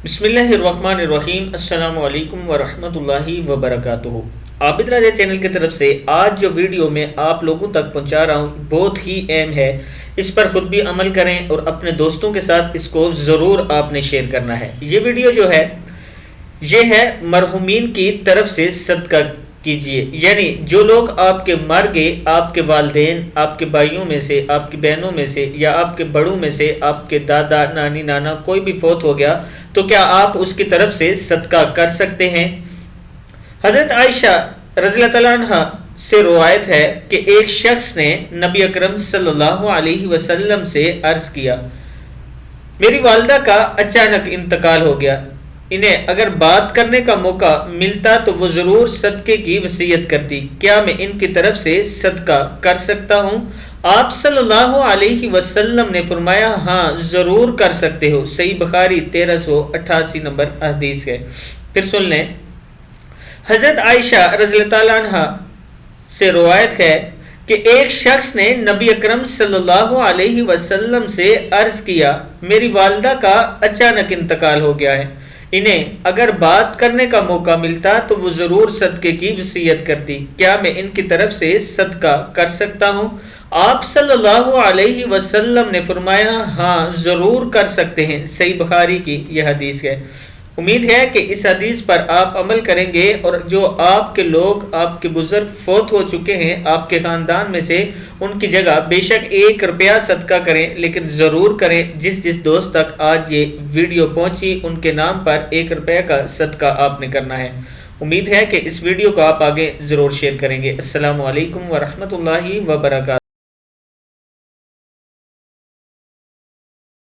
بسم اللہ الرحمن الرحیم۔ السلام علیکم ورحمۃ اللہ وبرکاتہ۔ عابد راجہ چینل کی طرف سے آج جو ویڈیو میں آپ لوگوں تک پہنچا رہا ہوں بہت ہی اہم ہے، اس پر خود بھی عمل کریں اور اپنے دوستوں کے ساتھ اس کو ضرور آپ نے شیئر کرنا ہے۔ یہ ویڈیو جو ہے یہ ہے مرحومین کی طرف سے صدقہ کیجئے، یعنی جو لوگ آپ کے مر گئے، آپ کے والدین، آپ کے بھائیوں میں سے، آپ کی بہنوں میں سے، یا آپ کے بڑوں میں سے، آپ کے دادا نانی نانا کوئی بھی فوت ہو گیا تو کیا آپ اس کی طرف سے صدقہ کر سکتے ہیں؟ حضرت عائشہ رضی اللہ تعالیٰ عنہ سے روایت ہے کہ ایک شخص نے نبی اکرم صلی اللہ علیہ وسلم سے عرض کیا، میری والدہ کا اچانک انتقال ہو گیا، انہیں اگر بات کرنے کا موقع ملتا تو وہ ضرور صدقے کی وصیت کرتی، کیا میں ان کی طرف سے صدقہ کر سکتا ہوں؟ آپ صلی اللہ علیہ وسلم نے فرمایا، ہاں ضرور کر سکتے ہو۔ صحیح بخاری 1388 نمبر حدیث ہے۔ پھر سن لیں، حضرت عائشہ رضی اللہ تعالیٰ عنہ سے روایت ہے کہ ایک شخص نے نبی اکرم صلی اللہ علیہ وسلم سے عرض کیا، میری والدہ کا اچانک انتقال ہو گیا ہے، انہیں اگر بات کرنے کا موقع ملتا تو وہ ضرور صدقے کی وصیت کرتی، کیا میں ان کی طرف سے صدقہ کر سکتا ہوں؟ آپ صلی اللہ علیہ وسلم نے فرمایا، ہاں ضرور کر سکتے ہیں۔ صحیح بخاری کی یہ حدیث ہے۔ امید ہے کہ اس حدیث پر آپ عمل کریں گے اور جو آپ کے لوگ، آپ کے بزرگ فوت ہو چکے ہیں آپ کے خاندان میں سے، ان کی جگہ بے شک 1 روپیہ صدقہ کریں، لیکن ضرور کریں جس دوست تک آج یہ ویڈیو پہنچی ان کے نام پر 1 روپیہ کا صدقہ آپ نے کرنا ہے۔ امید ہے کہ اس ویڈیو کو آپ آگے ضرور شیئر کریں گے۔ السلام علیکم ورحمۃ اللہ وبرکاتہ۔